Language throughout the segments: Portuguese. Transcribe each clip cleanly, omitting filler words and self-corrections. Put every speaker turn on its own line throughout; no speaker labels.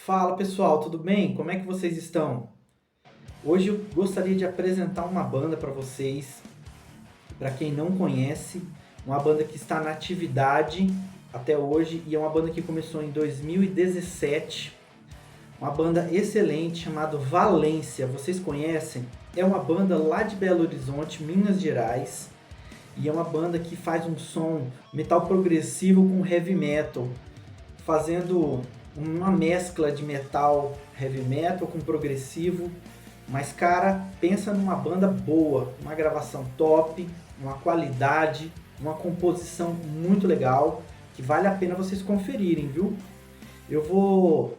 Fala pessoal, tudo bem? Como é que vocês estão? Hoje eu gostaria de apresentar uma banda para vocês. Para quem não conhece, uma banda que está na atividade até hoje e é uma banda que começou em 2017. Uma banda excelente chamada Valência. Vocês conhecem? É uma banda lá de Belo Horizonte, Minas Gerais. E é uma banda que faz um som metal progressivo com heavy metal, fazendo uma mescla de metal, heavy metal com progressivo. Mas cara, pensa numa banda boa, uma gravação top, uma qualidade, uma composição muito legal, que vale a pena vocês conferirem, viu? Eu vou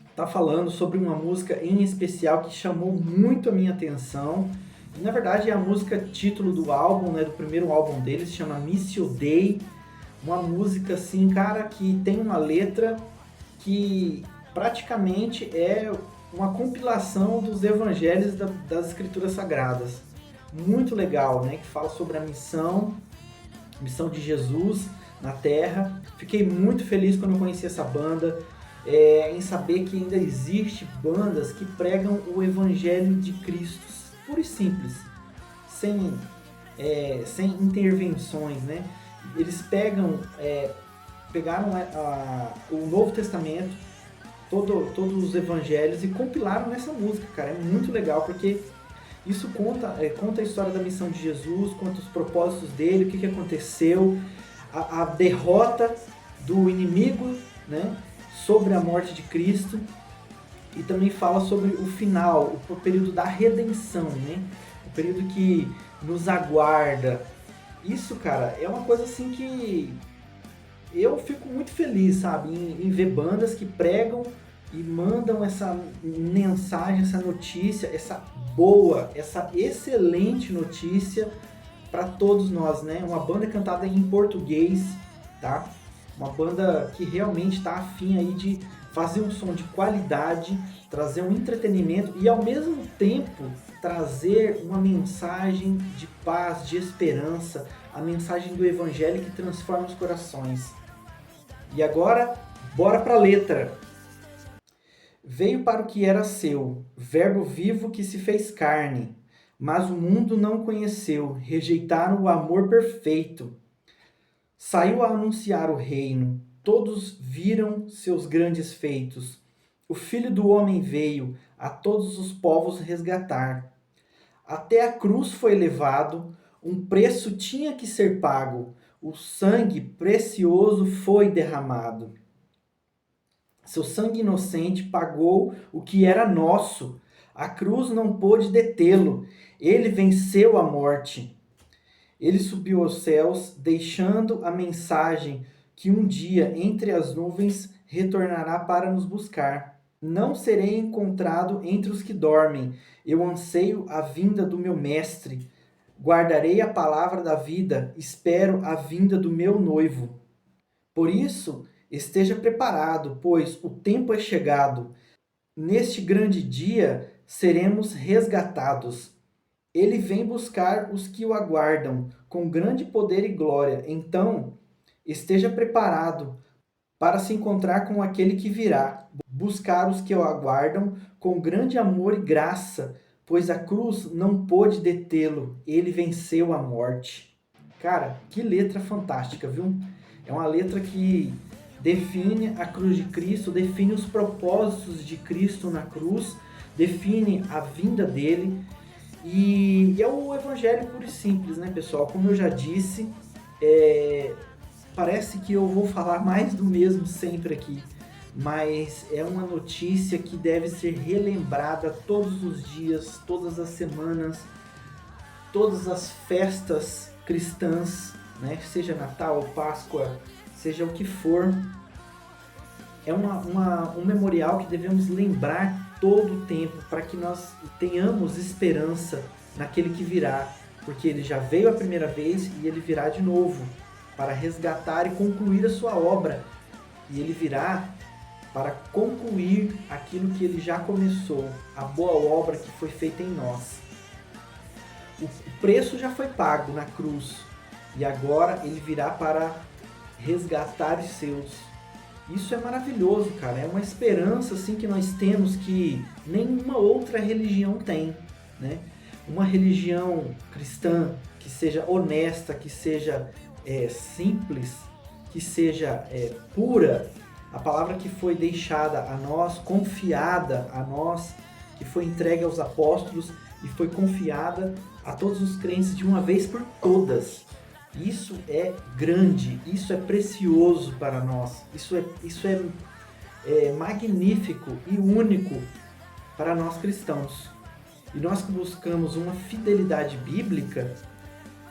estar falando sobre uma música em especial que chamou muito a minha atenção. E, na verdade é a música título do álbum, né, do primeiro álbum deles, se chama Miss You Day. Uma música assim, cara, que tem uma letra que praticamente é uma compilação dos evangelhos das escrituras sagradas. Muito legal, né? Que fala sobre a missão de Jesus na Terra. Fiquei muito feliz quando eu conheci essa banda, em saber que ainda existe bandas que pregam o evangelho de Cristo, puro e simples, sem intervenções, né? Eles pegaram o Novo Testamento, todos os evangelhos e compilaram nessa música, cara. É muito legal porque isso conta a história da missão de Jesus, conta os propósitos dele, o que aconteceu, a derrota do inimigo, né, sobre a morte de Cristo, e também fala sobre o final, o período da redenção, né, o período que nos aguarda. Isso, cara, é uma coisa assim que eu fico muito feliz, sabe, em ver bandas que pregam e mandam essa mensagem, essa notícia, essa excelente notícia para todos nós, né? Uma banda cantada em português, tá? Uma banda que realmente está afim aí de fazer um som de qualidade, trazer um entretenimento e ao mesmo tempo trazer uma mensagem de paz, de esperança, a mensagem do evangelho que transforma os corações. E agora, bora para a letra. Veio para o que era seu, verbo vivo que se fez carne, mas o mundo não conheceu, rejeitaram o amor perfeito. Saiu a anunciar o reino, todos viram seus grandes feitos. O Filho do Homem veio a todos os povos resgatar. Até a cruz foi levado, um preço tinha que ser pago, o sangue precioso foi derramado. Seu sangue inocente pagou o que era nosso. A cruz não pôde detê-lo. Ele venceu a morte. Ele subiu aos céus, deixando a mensagem que um dia entre as nuvens retornará para nos buscar. Não serei encontrado entre os que dormem. Eu anseio a vinda do meu mestre. Guardarei a palavra da vida, espero a vinda do meu noivo. Por isso, esteja preparado, pois o tempo é chegado. Neste grande dia seremos resgatados. Ele vem buscar os que o aguardam com grande poder e glória. Então, esteja preparado para se encontrar com aquele que virá, buscar os que o aguardam com grande amor e graça, pois a cruz não pôde detê-lo, ele venceu a morte. Cara, que letra fantástica, viu? É uma letra que define a cruz de Cristo, define os propósitos de Cristo na cruz, define a vinda dele. E é o evangelho puro e simples, né, pessoal? Como eu já disse, parece que eu vou falar mais do mesmo sempre aqui, mas é uma notícia que deve ser relembrada todos os dias, todas as semanas, todas as festas cristãs, né? Seja Natal, Páscoa, seja o que for. É um memorial que devemos lembrar todo o tempo para que nós tenhamos esperança naquele que virá, porque ele já veio a primeira vez e ele virá de novo para resgatar e concluir a sua obra. E ele virá para concluir aquilo que ele já começou, a boa obra que foi feita em nós. O preço já foi pago na cruz e agora ele virá para resgatar os seus. Isso é maravilhoso, cara. É uma esperança assim que nós temos que nenhuma outra religião tem, né? Uma religião cristã que seja honesta, que seja simples, que seja pura, a palavra que foi deixada a nós, confiada a nós, que foi entregue aos apóstolos e foi confiada a todos os crentes de uma vez por todas. Isso é grande, isso é precioso para nós, isso é magnífico e único para nós cristãos. E nós que buscamos uma fidelidade bíblica,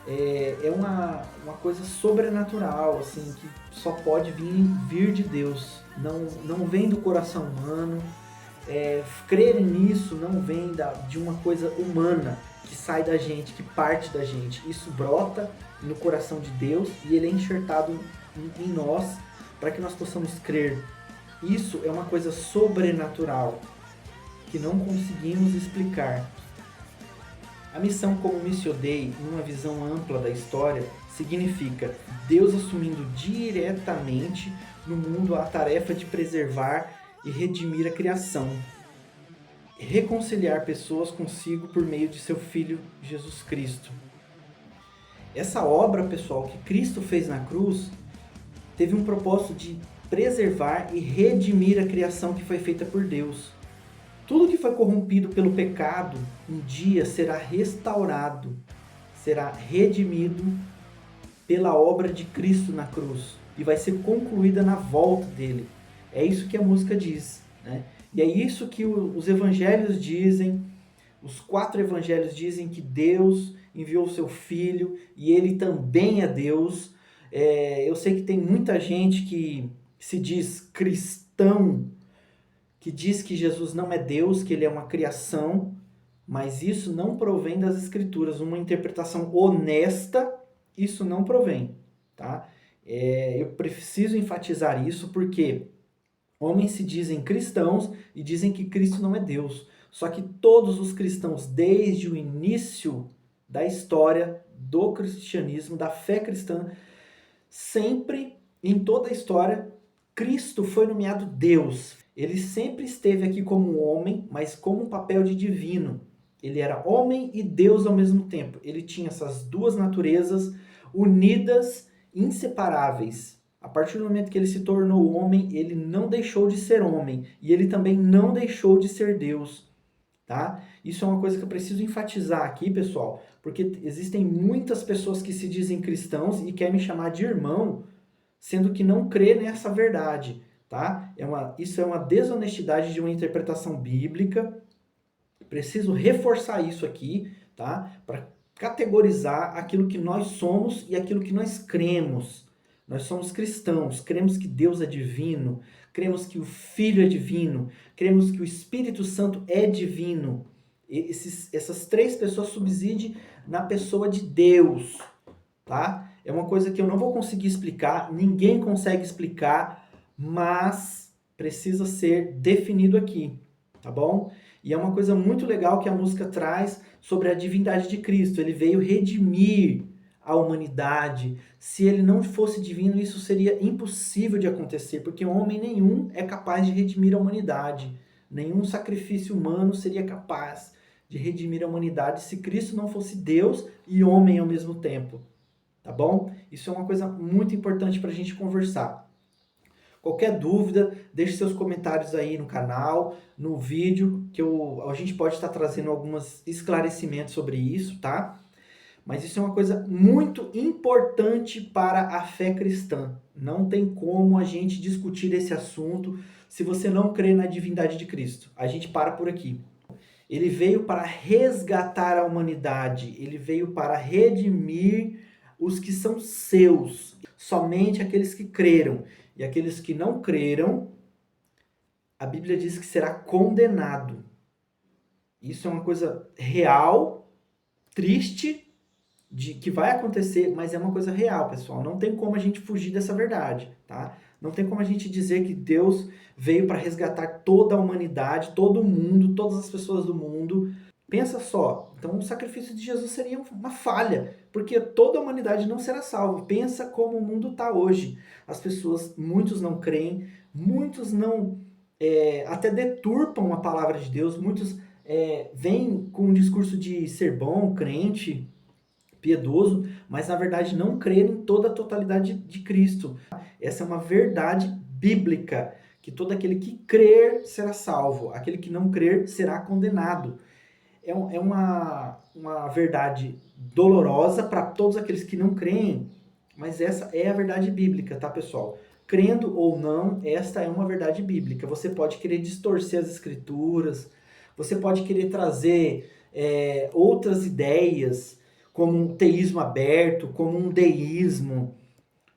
é uma coisa sobrenatural, assim, que só pode vir de Deus, não vem do coração humano. Crer nisso não vem de uma coisa humana que sai da gente, que parte da gente. Isso brota no coração de Deus e ele é enxertado em nós para que nós possamos crer. Isso é uma coisa sobrenatural que não conseguimos explicar. A missão como Missio Dei, numa visão ampla da história, significa Deus assumindo diretamente no mundo a tarefa de preservar e redimir a criação, reconciliar pessoas consigo por meio de seu Filho Jesus Cristo. Essa obra, pessoal, que Cristo fez na cruz, teve um propósito de preservar e redimir a criação que foi feita por Deus. Tudo que foi corrompido pelo pecado, um dia será restaurado, será redimido pela obra de Cristo na cruz e vai ser concluída na volta dele. É isso que a música diz, né? E é isso que os evangelhos dizem, os 4 evangelhos dizem que Deus enviou o seu Filho e ele também é Deus. Eu sei que tem muita gente que se diz cristão, que diz que Jesus não é Deus, que ele é uma criação, mas isso não provém das Escrituras. Uma interpretação honesta, isso não provém, tá? Eu preciso enfatizar isso porque homens se dizem cristãos e dizem que Cristo não é Deus. Só que todos os cristãos, desde o início da história do cristianismo, da fé cristã, sempre, em toda a história, Cristo foi nomeado Deus. Ele sempre esteve aqui como homem, mas com um papel de divino. Ele era homem e Deus ao mesmo tempo. Ele tinha essas duas naturezas unidas, inseparáveis. A partir do momento que ele se tornou homem, ele não deixou de ser homem. E ele também não deixou de ser Deus. Tá? Isso é uma coisa que eu preciso enfatizar aqui, pessoal, porque existem muitas pessoas que se dizem cristãos e querem me chamar de irmão, sendo que não crê nessa verdade. Tá? Isso é uma desonestidade de uma interpretação bíblica. Preciso reforçar isso aqui, tá? Para categorizar aquilo que nós somos e aquilo que nós cremos. Nós somos cristãos, cremos que Deus é divino, cremos que o Filho é divino, cremos que o Espírito Santo é divino. Essas 3 pessoas subsidem na pessoa de Deus, tá? É uma coisa que eu não vou conseguir explicar, ninguém consegue explicar, mas precisa ser definido aqui, tá bom? E é uma coisa muito legal que a música traz sobre a divindade de Cristo. Ele veio redimir a humanidade. Se ele não fosse divino, isso seria impossível de acontecer, porque homem nenhum é capaz de redimir a humanidade. Nenhum sacrifício humano seria capaz de redimir a humanidade se Cristo não fosse Deus e homem ao mesmo tempo. Tá bom? Isso é uma coisa muito importante para a gente conversar. Qualquer dúvida, deixe seus comentários aí no canal, no vídeo, que a gente pode estar trazendo alguns esclarecimentos sobre isso, tá? Mas isso é uma coisa muito importante para a fé cristã. Não tem como a gente discutir esse assunto se você não crê na divindade de Cristo. A gente para por aqui. Ele veio para resgatar a humanidade, ele veio para redimir os que são seus, somente aqueles que creram. E aqueles que não creram, a Bíblia diz que será condenado. Isso é uma coisa real, triste, que vai acontecer, mas é uma coisa real, pessoal. Não tem como a gente fugir dessa verdade, tá? Não tem como a gente dizer que Deus veio para resgatar toda a humanidade, todo o mundo, todas as pessoas do mundo. Pensa só, então o sacrifício de Jesus seria uma falha, porque toda a humanidade não será salva. Pensa como o mundo está hoje. As pessoas, muitos não creem, muitos não até deturpam a palavra de Deus, muitos vêm com um discurso de ser bom, crente, piedoso, mas na verdade não crer em toda a totalidade de Cristo. Essa é uma verdade bíblica, que todo aquele que crer será salvo, aquele que não crer será condenado. É uma verdade dolorosa para todos aqueles que não creem, mas essa é a verdade bíblica, tá, pessoal? Crendo ou não, esta é uma verdade bíblica. Você pode querer distorcer as escrituras, você pode querer trazer outras ideias, como um teísmo aberto, como um deísmo,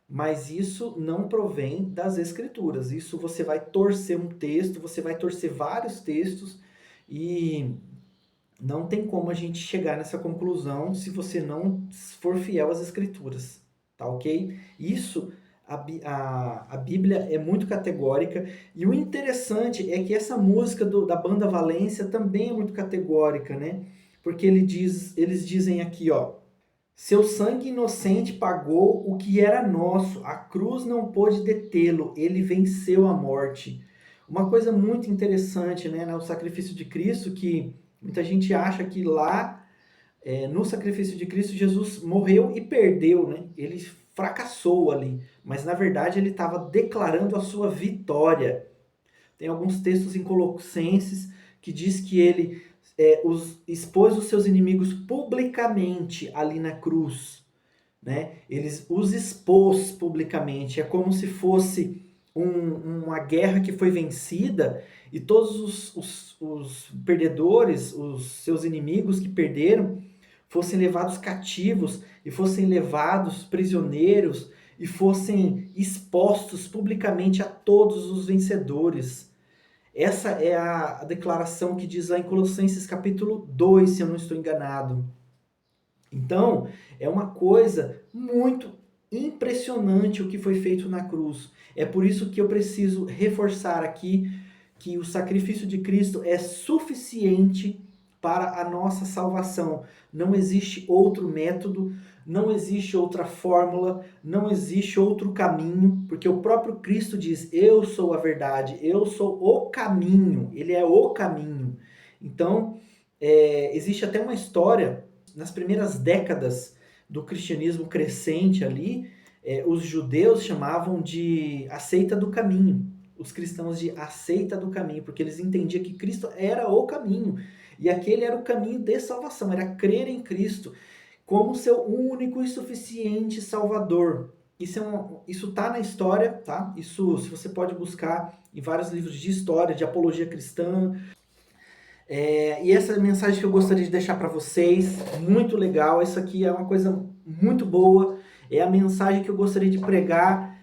mas isso não provém das escrituras. Isso você vai torcer um texto, você vai torcer vários textos e não tem como a gente chegar nessa conclusão se você não for fiel às escrituras, tá ok? Isso, a Bíblia é muito categórica, e o interessante é que essa música da banda Valência também é muito categórica, né? Porque eles dizem aqui, ó: seu sangue inocente pagou o que era nosso, a cruz não pôde detê-lo, ele venceu a morte. Uma coisa muito interessante, né, no sacrifício de Cristo, que muita gente acha que lá, no sacrifício de Cristo, Jesus morreu e perdeu, né? Ele fracassou ali, mas na verdade ele estava declarando a sua vitória. Tem alguns textos em Colossenses que diz que ele expôs os seus inimigos publicamente ali na cruz, né? Eles os expôs publicamente. É como se fosse uma guerra que foi vencida e todos os perdedores, os seus inimigos que perderam, fossem levados cativos e fossem levados prisioneiros e fossem expostos publicamente a todos os vencedores. Essa é a declaração que diz lá em Colossenses capítulo 2, se eu não estou enganado. Então, é uma coisa muito impressionante o que foi feito na cruz. É por isso que eu preciso reforçar aqui que o sacrifício de Cristo é suficiente para a nossa salvação. Não existe outro método, não existe outra fórmula, não existe outro caminho, porque o próprio Cristo diz: eu sou a verdade, eu sou o caminho, ele é o caminho. Então, existe até uma história, nas primeiras décadas do cristianismo crescente ali, os judeus chamavam de a seita do caminho, os cristãos de a seita do caminho, porque eles entendiam que Cristo era o caminho, e aquele era o caminho de salvação, era crer em Cristo como seu único e suficiente Salvador. Isso tá na história, tá? Isso você pode buscar em vários livros de história, de apologia cristã. E essa é a mensagem que eu gostaria de deixar para vocês, muito legal. Isso aqui é uma coisa muito boa, é a mensagem que eu gostaria de pregar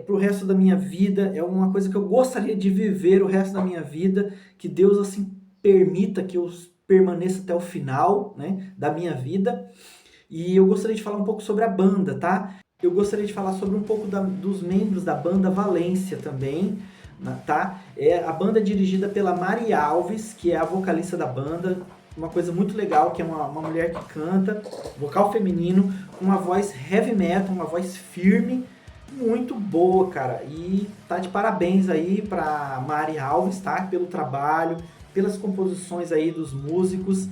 para o resto da minha vida, é uma coisa que eu gostaria de viver o resto da minha vida, que Deus assim permita que eu permaneça até o final, né, da minha vida. E eu gostaria de falar um pouco sobre a banda, tá? Eu gostaria de falar sobre um pouco dos membros da banda Valência também, tá? A banda é dirigida pela Mari Alves, que é a vocalista da banda. Uma coisa muito legal, que é uma mulher que canta, vocal feminino, com uma voz heavy metal, uma voz firme, muito boa, cara. E tá de parabéns aí pra Mari Alves, tá? Pelo trabalho, pelas composições aí dos músicos.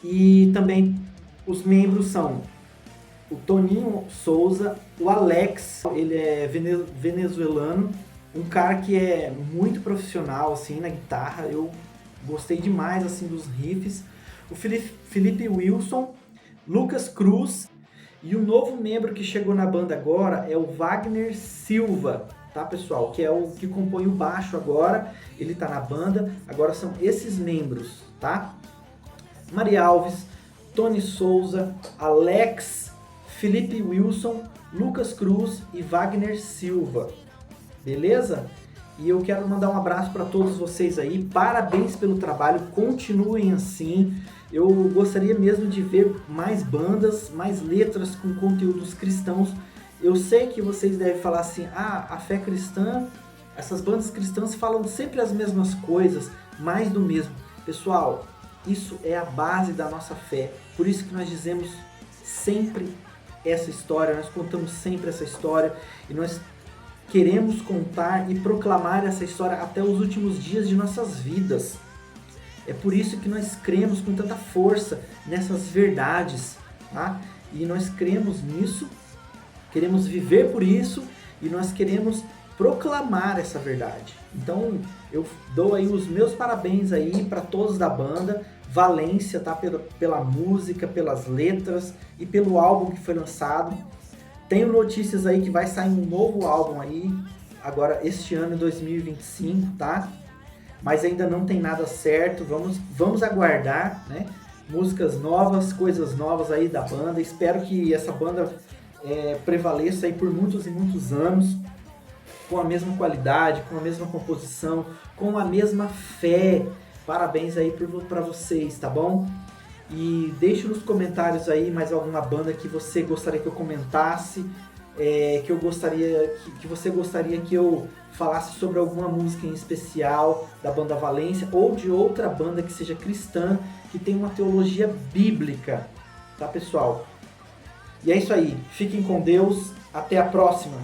E também os membros são o Toninho Souza, o Alex, ele é venezuelano, um cara que é muito profissional assim na guitarra, eu gostei demais assim dos riffs. O Felipe Wilson, Lucas Cruz, e o novo membro que chegou na banda agora é o Wagner Silva, tá, pessoal? Que é o que compõe o baixo agora, ele tá na banda. Agora são esses membros, tá? Maria Alves, Tony Souza, Alex, Felipe Wilson, Lucas Cruz e Wagner Silva. Beleza? E eu quero mandar um abraço para todos vocês aí. Parabéns pelo trabalho, continuem assim. Eu gostaria mesmo de ver mais bandas, mais letras com conteúdos cristãos. Eu sei que vocês devem falar assim: a fé cristã, essas bandas cristãs falam sempre as mesmas coisas, mais do mesmo. Pessoal, isso é a base da nossa fé. Por isso que nós dizemos sempre essa história, nós contamos sempre essa história e nós queremos contar e proclamar essa história até os últimos dias de nossas vidas. É por isso que nós cremos com tanta força nessas verdades, tá? E nós cremos nisso, queremos viver por isso e nós queremos proclamar essa verdade. Então eu dou aí os meus parabéns aí para todos da banda Valência, tá? Pela música, pelas letras e pelo álbum que foi lançado. Tenho notícias aí que vai sair um novo álbum aí, agora este ano, em 2025, tá? Mas ainda não tem nada certo, vamos aguardar, né? Músicas novas, coisas novas aí da banda. Espero que essa banda prevaleça aí por muitos e muitos anos, com a mesma qualidade, com a mesma composição, com a mesma fé. Parabéns aí para vocês, tá bom? E deixe nos comentários aí mais alguma banda que você gostaria que eu comentasse, que você gostaria que eu falasse sobre alguma música em especial da banda Valência ou de outra banda que seja cristã, que tem uma teologia bíblica, tá, pessoal? E é isso aí, fiquem com Deus, até a próxima!